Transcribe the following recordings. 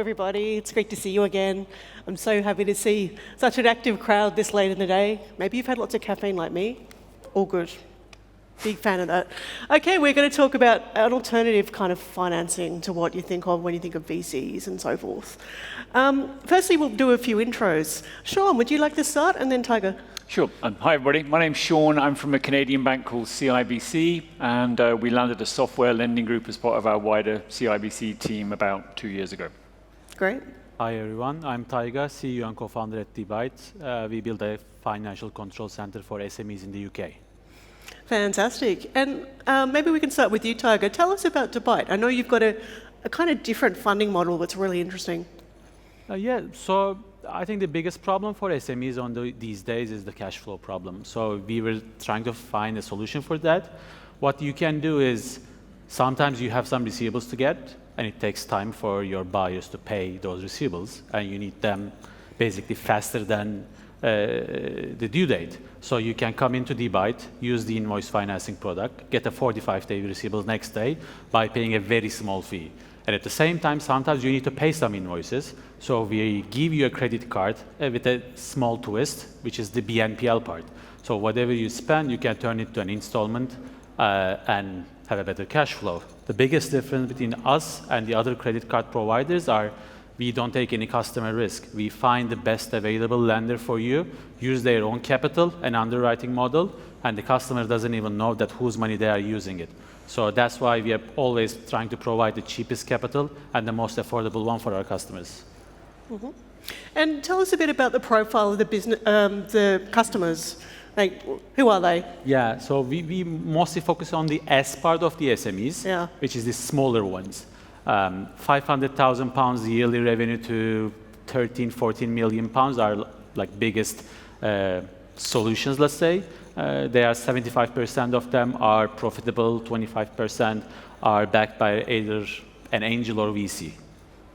everybody. It's great to see you again. I'm so happy to see such an active crowd this late in the day. Maybe you've had lots of caffeine like me. All good. Big fan of that. Okay, we're going to talk about an alternative kind of financing to what you think of when you think of VCs and so forth. Firstly, we'll do a few intros. Sean, would you like to start? And then Tayga. Sure. Hi, everybody. My name's Sean. I'm from a Canadian bank called CIBC, and we landed a software lending group as part of our wider CIBC team about 2 years ago. Great. Hi, everyone. I'm Tayga, CEO and co-founder at Duffy. We build a financial control center for SMEs in the UK. Fantastic. And maybe we can start with you, Tayga. Tell us about Duffy. I know you've got a kind of different funding model that's really interesting. So I think the biggest problem for SMEs these days is the cash flow problem. So we were trying to find a solution for that. What you can do is sometimes you have some receivables to get, and it takes time for your buyers to pay those receivables, and you need them basically faster than the due date. So you can come into Duffy, use the invoice financing product, get a 45-day receivables next day by paying a very small fee. And at the same time, sometimes you need to pay some invoices. So we give you a credit card with a small twist, which is the BNPL part. So whatever you spend, you can turn it to an installment and have a better cash flow. The biggest difference between us and the other credit card providers are we don't take any customer risk. We find the best available lender for you, use their own capital and underwriting model, and the customer doesn't even know that whose money they are using it. So that's why we are always trying to provide the cheapest capital and the most affordable one for our customers. Mm-hmm. And tell us a bit about the profile of the business, the customers. Like, who are they? Yeah, so we mostly focus on the S part of the SMEs, which is the smaller ones. £500,000 yearly revenue to 14 million pounds are like biggest solutions, let's say. They are 75% of them are profitable, 25% are backed by either an angel or VC.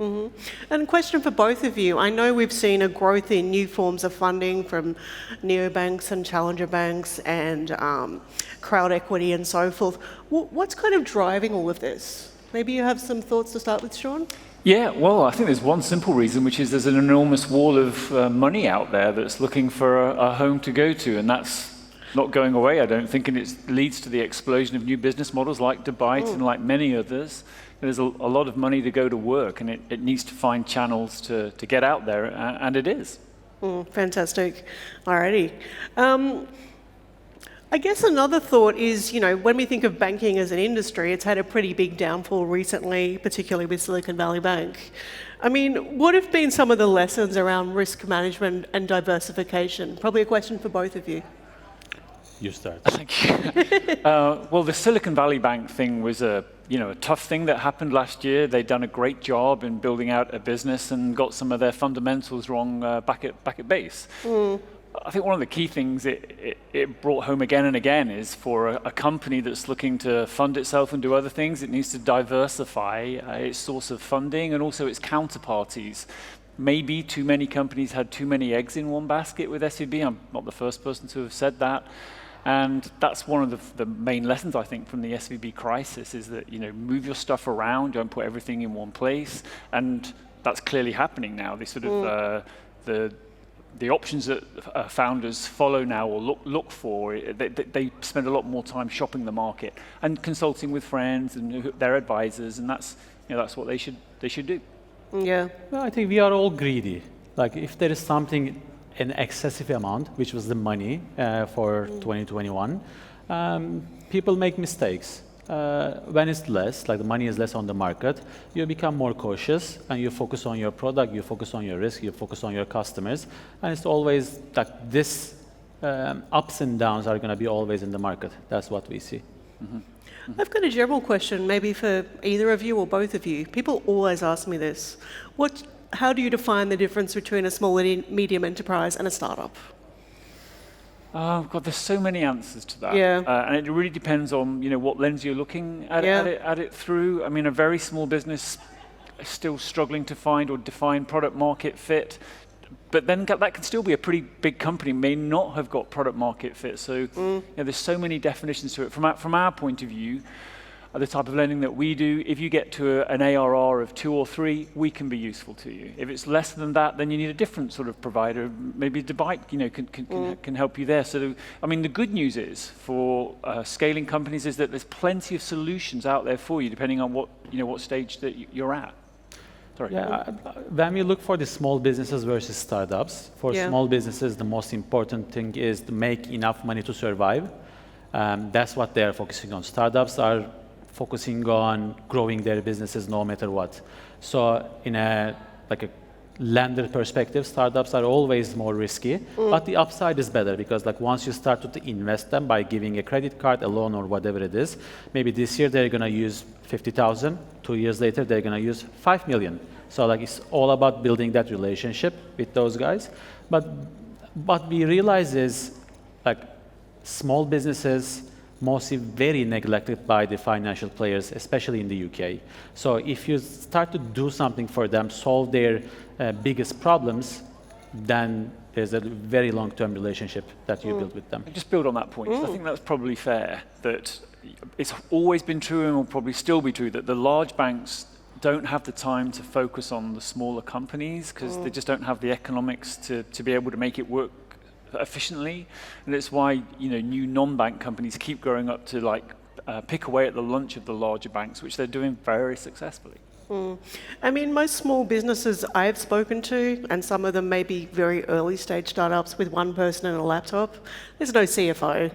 Mm-hmm. And a question for both of you. I know we've seen a growth in new forms of funding from neobanks and challenger banks and crowd equity and so forth. What's kind of driving all of this? Maybe you have some thoughts to start with, Sean? Yeah, well, I think there's one simple reason, which is there's an enormous wall of money out there that's looking for a home to go to, and that's not going away, I don't think, and it leads to the explosion of new business models like Dubai and like many others. There's a lot of money to go to work, and it needs to find channels to get out there, and it is. Fantastic. Alrighty. I guess another thought is, when we think of banking as an industry, it's had a pretty big downfall recently, particularly with Silicon Valley Bank. I mean, what have been some of the lessons around risk management and diversification? Probably a question for both of you. You start. Thank you. Well, the Silicon Valley Bank thing was a tough thing that happened last year. They'd done a great job in building out a business and got some of their fundamentals wrong back at base. I think one of the key things it brought home again and again is for a company that's looking to fund itself and do other things, it needs to diversify its source of funding and also its counterparties. Maybe too many companies had too many eggs in one basket with SVB. I'm not the first person to have said that. And that's one of the main lessons, I think, from the SVB crisis is that, move your stuff around, don't put everything in one place. And that's clearly happening now. They sort of, the options that founders follow now or look for, they spend a lot more time shopping the market and consulting with friends and their advisors, and that's what they should do. Yeah. Well, I think we are all greedy. Like if there is something, an excessive amount, which was the money for 2021, people make mistakes. When it's less, like the money is less on the market, you become more cautious and you focus on your product, you focus on your risk, you focus on your customers, and it's always like this ups and downs are going to be always in the market. That's what we see. Mm-hmm. I've got a general question, maybe for either of you or both of you. People always ask me this. How do you define the difference between a small and medium enterprise and a startup? Oh, God, there's so many answers to that. Yeah. And it really depends on, what lens you're looking at it through. I mean, a very small business is still struggling to find or define product market fit. But then that can still be a pretty big company, may not have got product market fit. So there's so many definitions to it. From our point of view, the type of lending that we do, if you get to an ARR of 2 or 3, we can be useful to you. If it's less than that, then you need a different sort of provider. Maybe Dubai, can help you there. So, I mean, the good news is for scaling companies is that there's plenty of solutions out there for you, depending on what stage that you're at. Sorry. Yeah, when we look for the small businesses versus startups, for small businesses, the most important thing is to make enough money to survive. That's what they're focusing on. Startups are focusing on growing their businesses no matter what. So in a lender perspective, startups are always more risky, but the upside is better because once you start to invest them by giving a credit card, a loan, or whatever it is, maybe this year they're going to use 50,000, 2 years later they're going to use 5 million. So it's all about building that relationship with those guys. But what we realize is small businesses mostly very neglected by the financial players, especially in the UK. So if you start to do something for them, solve their biggest problems, then there's a very long-term relationship that you build with them. Just build on that point. I think that's probably fair, that it's always been true and will probably still be true that the large banks don't have the time to focus on the smaller companies because they just don't have the economics to be able to make it work efficiently, and it's why new non-bank companies keep growing up to pick away at the lunch of the larger banks, which they're doing very successfully. I mean, most small businesses I've spoken to, and some of them may be very early stage startups with one person and a laptop, there's no CFO,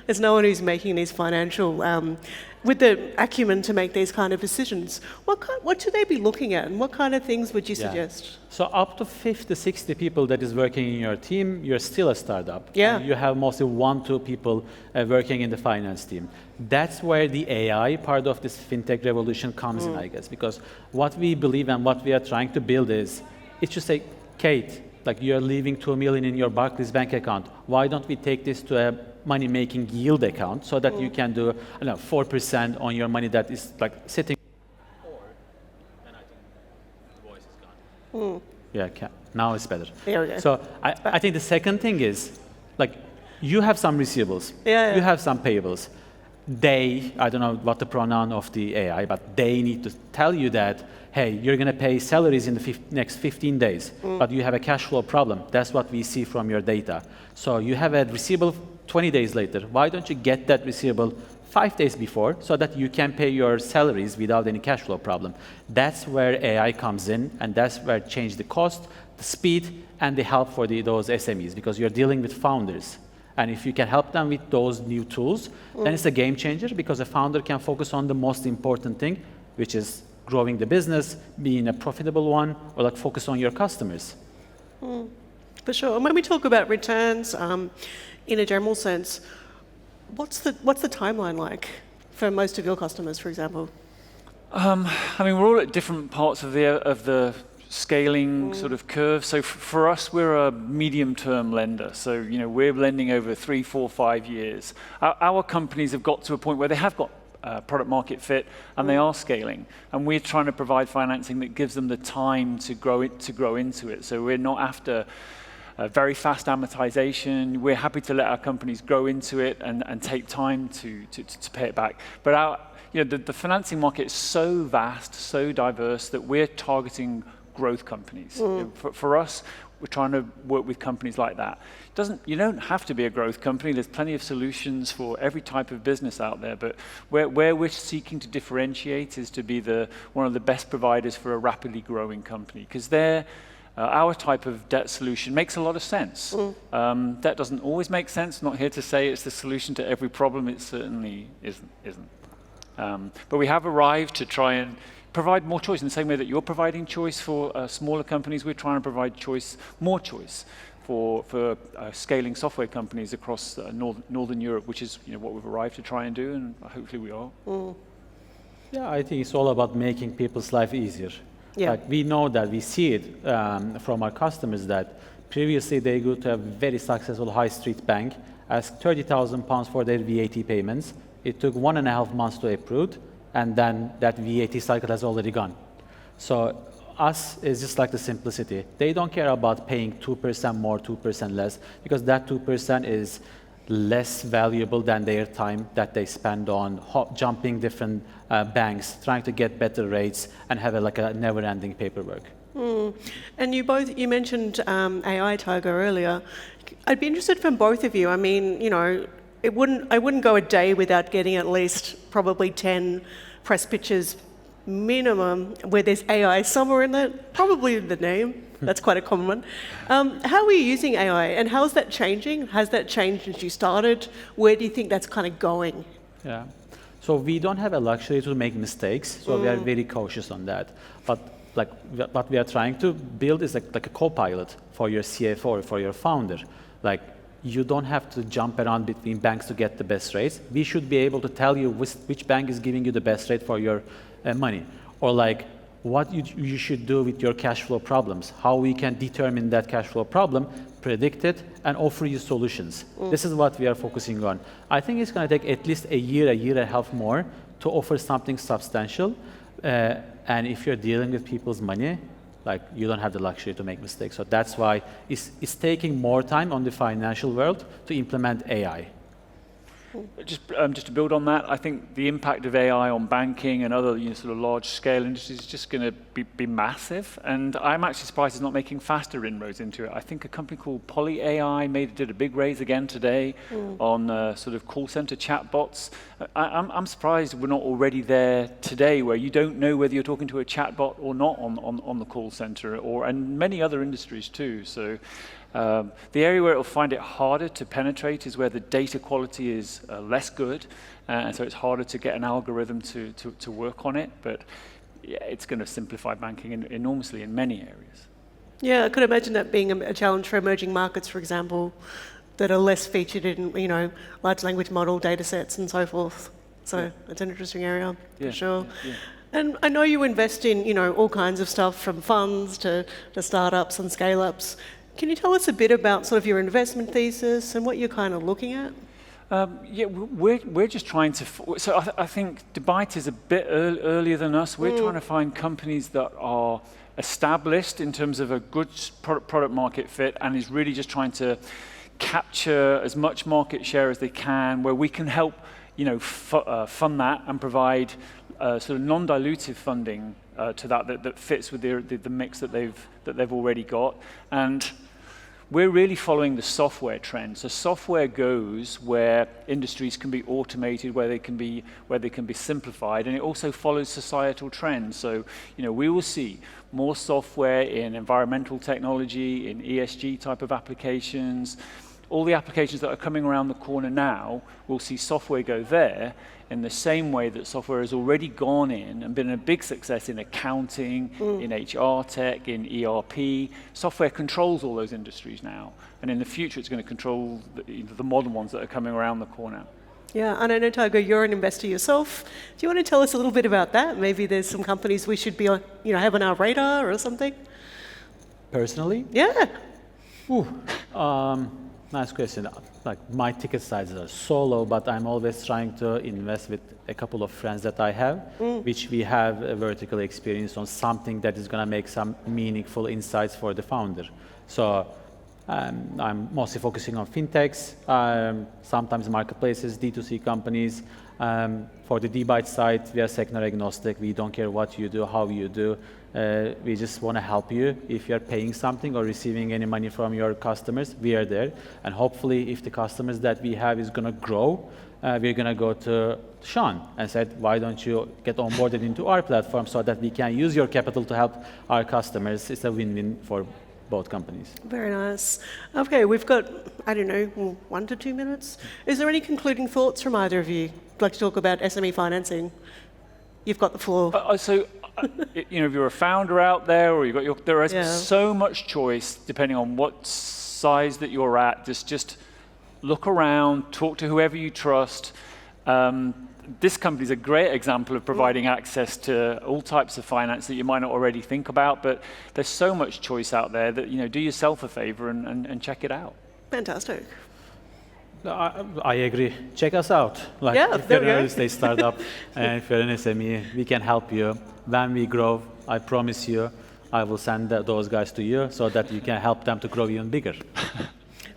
There's no one who's making these financial, with the acumen to make these kind of decisions. What should they be looking at, and what kind of things would you suggest? So up to 50, 60 people that is working in your team, you're still a startup. Yeah. And you have mostly 1, 2 people working in the finance team. That's where the AI part of this fintech revolution comes in, I guess, because what we believe and what we are trying to build is, it should say, Cate, you're leaving 2 million in your Barclays bank account. Why don't we take this to a money-making yield account so that you can do 4% on your money that is sitting. Or then I think the voice is gone. Yeah, now it's better. There we go. So I think the second thing is, you have some receivables. Yeah. You have some payables. They, I don't know what the pronoun of the AI, but they need to tell you that, hey, you're going to pay salaries in the next 15 days, but you have a cash flow problem. That's what we see from your data. So you have a receivable 20 days later. Why don't you get that receivable 5 days before so that you can pay your salaries without any cash flow problem? That's where AI comes in, and that's where it changes the cost, the speed, and the help for those SMEs, because you're dealing with founders. And if you can help them with those new tools, then it's a game changer, because a founder can focus on the most important thing, which is growing the business, being a profitable one, or focus on your customers. For sure. And when we talk about returns, in a general sense, what's the timeline like for most of your customers, for example? I mean, we're all at different parts of the scaling sort of curve. So for us, we're a medium-term lender. So we're lending over 3, 4, 5 years. Our companies have got to a point where they have got product market fit and they are scaling. And we're trying to provide financing that gives them the time to grow into it. So we're not after very fast amortization. We're happy to let our companies grow into it and take time to pay it back. But the financing market is so vast, so diverse, that we're targeting growth companies. For us, we're trying to work with companies like that. You don't have to be a growth company. There's plenty of solutions for every type of business out there. But where we're seeking to differentiate is to be one of the best providers for a rapidly growing company, because our type of debt solution makes a lot of sense. Debt doesn't always make sense. Not here to say it's the solution to every problem. It certainly isn't. But we have arrived to try and provide more choice in the same way that you're providing choice for smaller companies. We're trying to provide more choice for scaling software companies across Northern Europe, which is what we've arrived to try and do, and hopefully we are. Yeah, I think it's all about making people's life easier. Yeah. We know that, we see it from our customers, that previously they go to a very successful high street bank, ask £30,000 for their VAT payments. It took 1.5 months to approve, and then that VAT cycle has already gone. So us is just the simplicity. They don't care about paying 2% more, 2% less, because that 2% is less valuable than their time that they spend on jumping different banks, trying to get better rates, and have a never-ending paperwork. And you mentioned AI, Tayga, earlier. I'd be interested from both of you. I mean, I wouldn't go a day without getting at least probably 10 press pitches minimum where there's AI somewhere in that, probably the name. That's quite a common one. How are you using AI, and how's that changing? Has that changed since you started? Where do you think that's kind of going? Yeah. So we don't have a luxury to make mistakes, so we are very cautious on that. But what we are trying to build is like a co-pilot for your CFO or for your founder. You don't have to jump around between banks to get the best rates. We should be able to tell you which bank is giving you the best rate for your money, or what you should do with your cash flow problems, how we can determine that cash flow problem, predict it, and offer you solutions. This is what we are focusing on. I think it's going to take at least a year and a half more to offer something substantial. And if you're dealing with people's money, you don't have the luxury to make mistakes. So that's why it's taking more time on the financial world to implement AI. Just to build on that, I think the impact of AI on banking and other sort of large-scale industries is just going to be massive. And I'm actually surprised it's not making faster inroads into it. I think a company called Poly AI did a big raise again today on sort of call center chatbots. I'm surprised we're not already there today, where you don't know whether you're talking to a chatbot or not on the call center, and many other industries too. So. The area where it will find it harder to penetrate is where the data quality is less good, and so it's harder to get an algorithm to work on it. But yeah, it's going to simplify banking enormously in many areas. Yeah, I could imagine that being a challenge for emerging markets, for example, that are less featured in large language model data sets and so forth. So it's an interesting area for sure. Yeah. And I know you invest in all kinds of stuff, from funds to startups and scale-ups. Can you tell us a bit about sort of your investment thesis and what you're kind of looking at? We're just trying to. So I think Dubai is a bit earlier than us. We're trying to find companies that are established in terms of a good product market fit, and is really just trying to capture as much market share as they can, where we can help fund that and provide sort of non-dilutive funding to that fits with the mix that they've already got. And we're really following the software trend. So software goes where industries can be automated, where they can be simplified, and it also follows societal trends. So we will see more software in environmental technology, in ESG type of applications. All the applications that are coming around the corner now, we'll see software go there, in the same way that software has already gone in and been a big success in accounting, in HR tech, in ERP. Software controls all those industries now, and in the future it's going to control the modern ones that are coming around the corner. Yeah, and I know, Tayga, you're an investor yourself. Do you want to tell us a little bit about that? Maybe there's some companies we should be have on our radar or something? Personally? Yeah. Nice question. My ticket sizes are so low, but I'm always trying to invest with a couple of friends that I have, which we have a vertical experience on something that is going to make some meaningful insights for the founder. So I'm mostly focusing on fintechs, sometimes marketplaces, D2C companies. For the Dubai side, we are sector agnostic. We don't care what you do, how you do. We just want to help you. If you're paying something or receiving any money from your customers, we are there. And hopefully, if the customers that we have is going to grow, we're going to go to Sean and said, why don't you get onboarded into our platform so that we can use your capital to help our customers? It's a win-win for both companies. Very nice. Okay, we've got, 1 to 2 minutes. Is there any concluding thoughts from either of you? I'd like to talk about SME financing. You've got the floor. If you're a founder out there, or there is so much choice depending on what size that you're at. Just look around, talk to whoever you trust. This company is a great example of providing access to all types of finance that you might not already think about, but there's so much choice out there that, do yourself a favor and check it out. Fantastic. I agree. Check us out. If you're an early stage startup and if you're an SME, we can help you. When we grow, I promise you, I will send those guys to you so that you can help them to grow even bigger.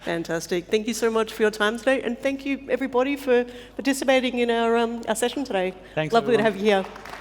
Fantastic. Thank you so much for your time today, and thank you everybody for participating in our session today. Thanks, Lovely everyone. to have you here.